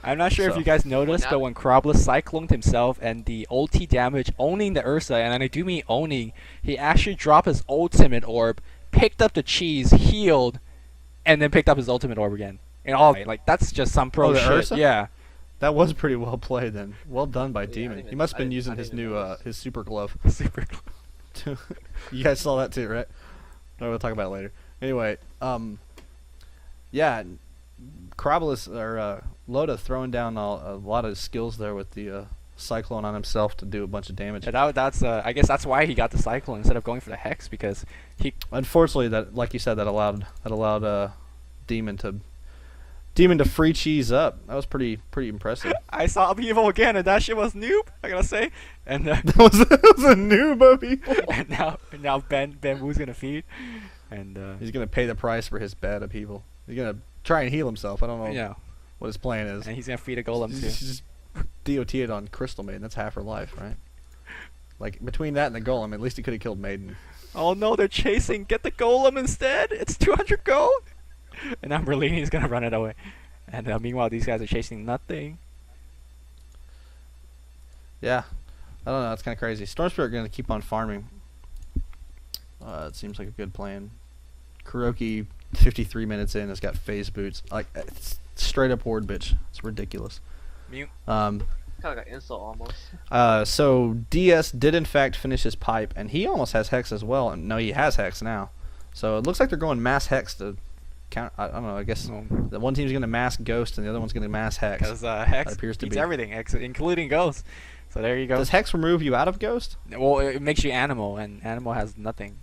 I'm not sure if you guys noticed, but when Krob cycloned himself and the ulti damage owning the Ursa, and I do mean owning, he actually dropped his ultimate orb, picked up the cheese, healed, and then picked up his ultimate orb again. And all like that's just some pro shit. Ursa? Yeah. That was pretty well played then. Well done by Demon. He must have been using his new his super glove. Super glove. You guys saw that too, right? No, we'll talk about it later. Anyway, yeah, Krob or LOLda throwing down a lot of skills there with the Cyclone on himself to do a bunch of damage. Yeah, that's I guess that's why he got the Cyclone instead of going for the Hex, because he unfortunately that, like you said, that allowed Demon to free cheese up. That was pretty impressive. I saw Upheaval again, and that shit was noob, I gotta say. And that was a noob Upheaval. And now Ben Wu's gonna feed, and he's gonna pay the price for his bad Upheaval. He's gonna try and heal himself. I don't know what his plan is. And he's gonna feed a golem too. He's just DOT'd on Crystal Maiden. That's half her life, right? Like between that and the golem, at least he could have killed Maiden. Oh no, they're chasing. Get the golem instead. It's 200 gold. And now Merlini's gonna run it away. And meanwhile, these guys are chasing nothing. Yeah, I don't know. It's kind of crazy. Storm Spirit gonna keep on farming. It seems like a good plan. Kuroky, 53 minutes in, has got phase boots. Like straight up horde bitch. It's ridiculous. Mute. Kind of like an insult almost. So DS did in fact finish his pipe, and he almost has Hex as well. And no, he has Hex now. So it looks like they're going mass Hex to count. I don't know. I guess the one team's gonna mass Ghost, and the other one's gonna mass Hex. Because Hex appears to beats be everything, including Ghost. So there you go. Does Hex remove you out of Ghost? Well, it makes you Animal, and Animal has nothing.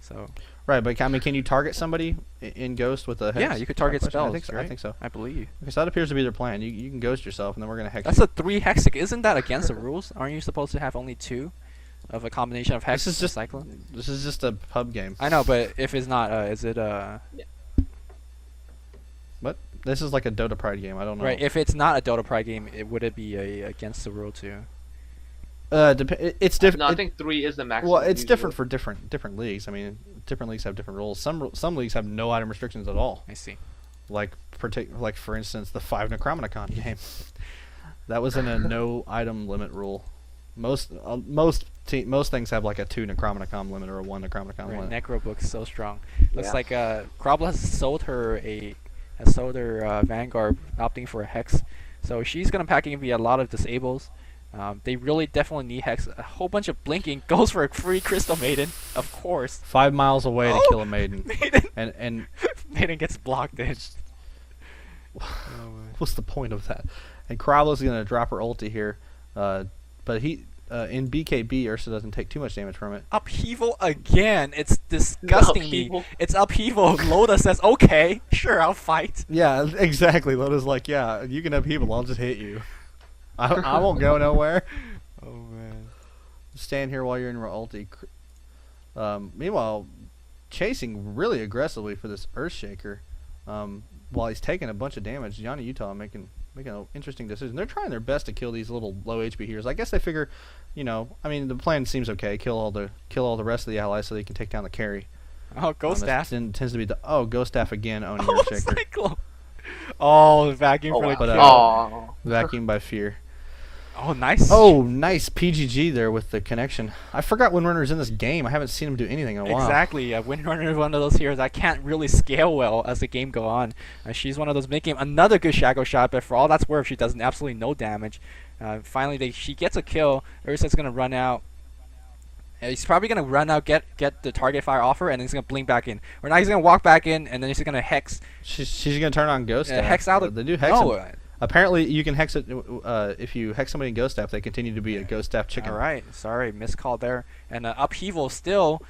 So. Right, but I mean, can you target somebody in Ghost with a Hex? Yeah, you could target spells. I think so. Right? I think so. I believe. Okay, so that appears to be their plan. You can Ghost yourself, and then we're gonna Hex. That's a 3 Hexic. Isn't that against the rules? Aren't you supposed to have only 2 of a combination of Hex and Cyclone? This is just a pub game. I know, but if it's not, is it Yeah. What? This is like a Dota Pride game. I don't know. Right. If it's not a Dota Pride game, would it be against the rule too? It's different. No, I think 3 is the maximum. Well, it's different for different leagues. I mean, different leagues have different rules. Some leagues have no item restrictions at all. I see. Like for instance, the 5 Necronomicon game. That was in a no item limit rule. Most things have like a 2 Necronomicon limit or a 1 Necronomicon limit. Necro book's so strong. Looks like Krob has sold her Vanguard, opting for a Hex. So she's gonna pack in via a lot of disables. They really definitely need Hex. A whole bunch of blinking goes for a free Crystal Maiden, of course. 5 miles away to kill a Maiden. And Maiden gets blocked in. What's the point of that? And Krob is gonna drop her ulti here, but he in BKB Ursa doesn't take too much damage from it. Upheaval again. It's disgusting me. It's Upheaval. LOLda says, "Okay, sure, I'll fight." Yeah, exactly. LOLda's like, "Yeah, you can Upheaval. I'll just hit you. I won't go nowhere." Oh man. Stand here while you're in your ulti. Meanwhile, chasing really aggressively for this Earthshaker, while he's taking a bunch of damage. JUtAh making an interesting decision. They're trying their best to kill these little low HP heroes. I guess they figure, I mean, the plan seems okay. Kill all the rest of the allies so they can take down the carry. Oh, Ghost Staff tends to be the Ghost Staff again owning Oh, Earthshaker. Cyclone. Oh, vacuum for the But, kill. Vacuum by Fear. Oh, nice. Oh, nice PGG there with the connection. I forgot Windrunner's in this game. I haven't seen him do anything in a while. Exactly. Windrunner is one of those heroes that can't really scale well as the game go on. She's one of those mid-game. Another good Shadow Shot, but for all that's worth, she does absolutely no damage. Finally, she gets a kill. Ursa's going to run out. He's probably going to run out, get the target fire off her, and then he's going to blink back in. Or now he's going to walk back in, and then he's going to Hex. She's going to turn on Ghost Staff. Hex out. They do Hex. No. Apparently, you can Hex it. If you Hex somebody in Ghost Staff, they continue to be a Ghost Staff chicken. Alright, sorry, miscall there. And Upheaval still,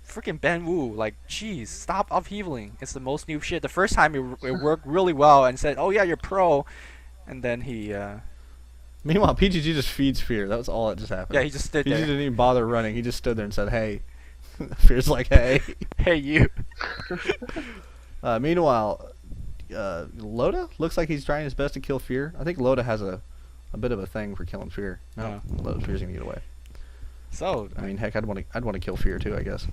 freaking Ben Wu, like, jeez, stop upheavaling. It's the most noob shit. The first time it worked really well and said, "Oh yeah, you're pro," and then he. Meanwhile, PGG just feeds Fear. That was all that just happened. Yeah, he just stood there. He didn't even bother running. He just stood there and said, "Hey." Fear's like, "Hey." Hey, you. Meanwhile, LOLda looks like he's trying his best to kill Fear. I think LOLda has a bit of a thing for killing Fear. No, Fear's gonna get away. So I mean, heck, I'd want to kill Fear too, I guess.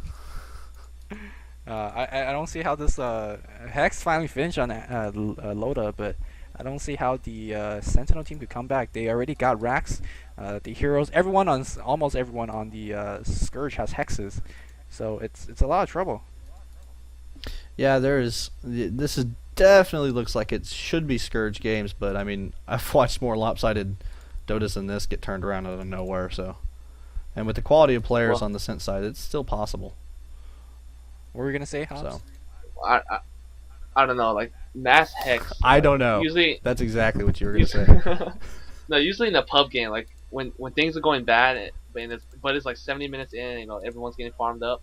I don't see how this Hex finally finished on LOLda, but I don't see how the Sentinel team could come back. They already got racks. The heroes, almost everyone on the Scourge has hexes, so it's a lot of trouble. Yeah, this is definitely looks like it should be Scourge games, but I mean, I've watched more lopsided Dotas than this get turned around out of nowhere. So, and with the quality of players on the Sent side, it's still possible. What were we gonna say, Hobbs? So, I don't know, like mass hex. I don't know. Usually, that's exactly what you were gonna say. No, usually in a pub game, like when things are going bad, but it's like 70 minutes in, you know, everyone's getting farmed up.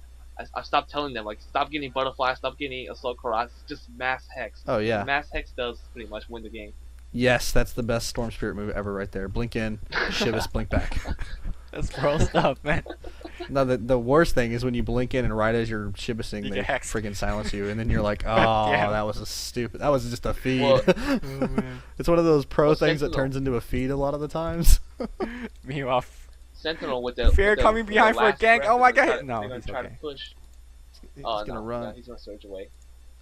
I stopped telling them, like, stop getting butterfly, stop getting assault Karat, just mass hex. Oh yeah. Mass hex does pretty much win the game. Yes, that's the best Storm Spirit move ever right there. Blink in, Shivas, blink back. That's pro stuff, man. No, the worst thing is when you blink in and right as you're Shivasing, they freaking silence you, and then you're like, oh, that was that was just a feed. Well, it's one of those pro things that turns into a feed a lot of the times. Meanwhile, Sentinel with the Fear coming behind for a gank. Oh my god! No, he's he's try okay. to push. He's gonna run. No, he's gonna surge away.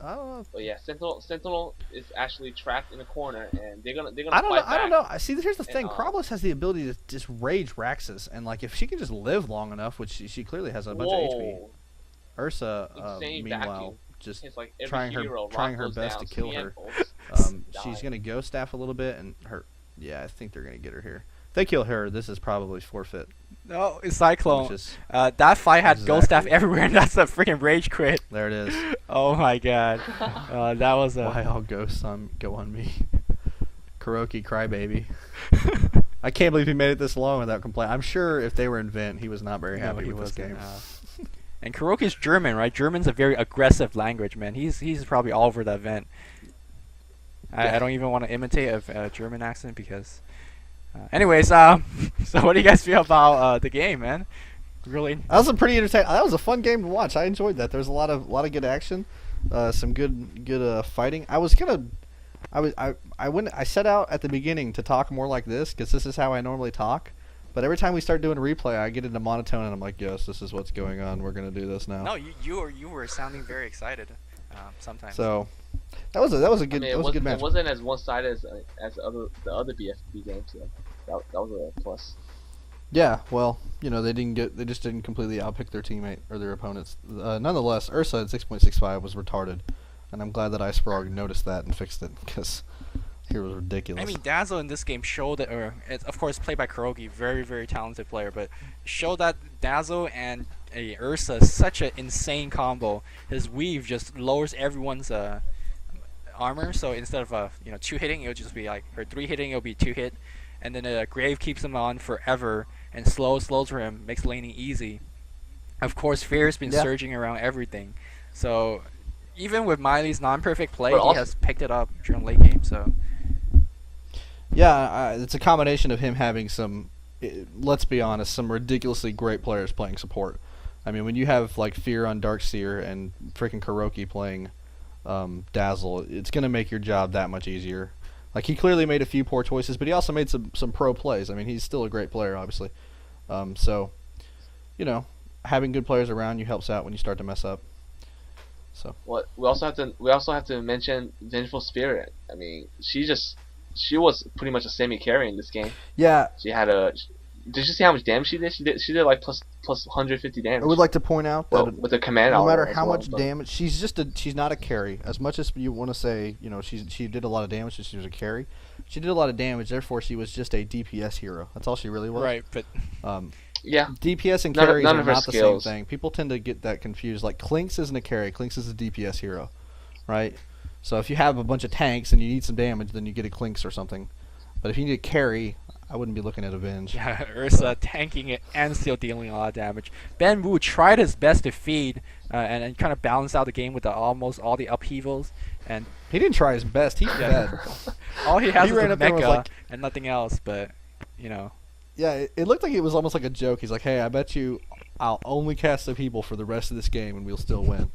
I don't know. But yeah, Sentinel is actually trapped in a corner, and they're gonna I don't fight know. back. I don't know. See, here's the thing. And, Krob has the ability to just rage Raxus, and like if she can just live long enough, which she clearly has a bunch of HP. Ursa, meanwhile, just it's like trying her best to kill her. She's gonna ghost staff a little bit, and her. Yeah, I think they're gonna get her here. If they kill her, this is probably forfeit. No, it's Cyclone. That fight had ghost staff everywhere, and that's a freaking rage crit. There it is. Oh my god. That was a. Why all ghosts go on me? Kuroky crybaby. I can't believe he made it this long without complaining. I'm sure if they were in Vent, he was not very happy with this game. And Kuroky's German, right? German's a very aggressive language, man. He's probably all over that Vent. I don't even want to imitate a German accent because. Anyways, so what do you guys feel about the game, man? Really? That was a pretty entertaining. That was a fun game to watch. I enjoyed that. There was a lot of good action, some good fighting. I set out at the beginning to talk more like this because this is how I normally talk. But every time we start doing replay, I get into monotone and I'm like, yes, this is what's going on. We're gonna do this now. No, you were sounding very excited. Sometimes. So that was a good good match. It wasn't as one-sided as the other BFB games. So that was a plus. Yeah, well, you know, they just didn't completely outpick their teammate or their opponents. Nonetheless, Ursa at 6.65 was retarded, and I'm glad that Iceberg noticed that and fixed it because it was ridiculous. I mean, Dazzle in this game showed that, it's of course played by Kuroky, very very talented player, but showed that Dazzle and Ursa is such an insane combo. His weave just lowers everyone's armor, so instead of 2 hitting, it'll just be like, or 3 hitting, it'll be 2 hit, and then Grave keeps him on forever and slows for him, makes laning easy. Of course, Fear's been surging around everything, so even with Miley's non-perfect play, he has picked it up during late game. So yeah, it's a combination of him having some, let's be honest, some ridiculously great players playing support. I mean, when you have like Fear on Dark Seer and freaking Kuroky playing Dazzle, it's gonna make your job that much easier. Like, he clearly made a few poor choices, but he also made some pro plays. I mean, he's still a great player, obviously. So, you know, having good players around you helps out when you start to mess up. So. What we also have to mention Vengeful Spirit. I mean, she was pretty much a semi carry in this game. Yeah. She had Did you see how much damage she did? She did like plus 150 damage. I would like to point out that with the command, no matter how much damage, she's not a carry. As much as you want to say, you know, she did a lot of damage, and she was a carry. She did a lot of damage, therefore she was just a DPS hero. That's all she really was. Right, but yeah, DPS and carries are not the same thing. People tend to get that confused. Like, Clinks isn't a carry. Clinks is a DPS hero, right? So if you have a bunch of tanks and you need some damage, then you get a Clinks or something. But if you need a carry, I wouldn't be looking at Avenge. Yeah, Ursa tanking it and still dealing a lot of damage. Ben Wu tried his best to feed and kind of balance out the game with almost all the upheavals. And he didn't try his best. He fed. All he has is a mecha and nothing else. But you know. Yeah, it looked like it was almost like a joke. He's like, "Hey, I bet you I'll only cast the people for the rest of this game, and we'll still win."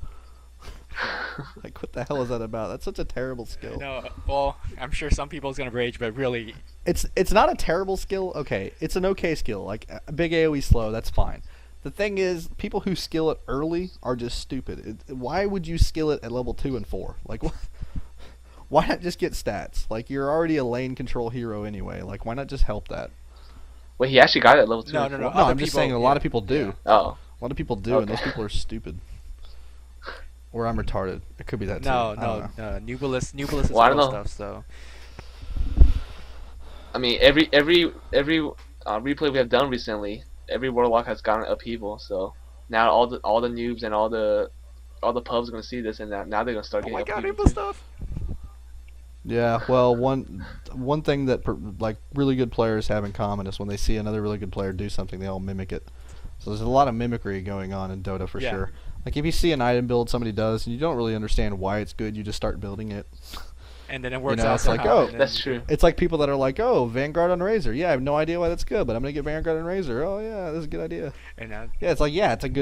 Like, what the hell is that about? That's such a terrible skill. No, well, I'm sure some people's gonna rage, but really, it's not a terrible skill. Okay, it's an okay skill. Like, a big AOE slow, that's fine. The thing is, people who skill it early are just stupid. Why would you skill it at level 2 and 4? Like, why not just get stats? Like, you're already a lane control hero anyway. Like, why not just help that? Wait, he actually got it at level 2. No, and no, 4? no. No, Other I'm just people- saying a lot of people do. Oh. A lot of people do, and Okay. those people are stupid. Or I'm retarded. It could be that too. No, I don't know. no. Nubilis is Well, I don't real know. stuff. So I mean, every replay we have done recently, every warlock has gotten upheaval. So now all the noobs and all the pubs are gonna see this, and now they're gonna start oh getting my god, upheaval Nubilis too. stuff. Yeah, well, one thing that like really good players have in common is when they see another really good player do something, they all mimic it. So there's a lot of mimicry going on in Dota for Yeah. sure. Like if you see an item build somebody does and you don't really understand why it's good, you just start building it. And then it works know, out. it's like, somehow, oh, and then- That's true. It's like people that are like, oh, Vanguard on Razor. Yeah, I have no idea why that's good, but I'm gonna get Vanguard on Razor. Oh yeah, this is a good idea. And Yeah, it's like, yeah, it's a good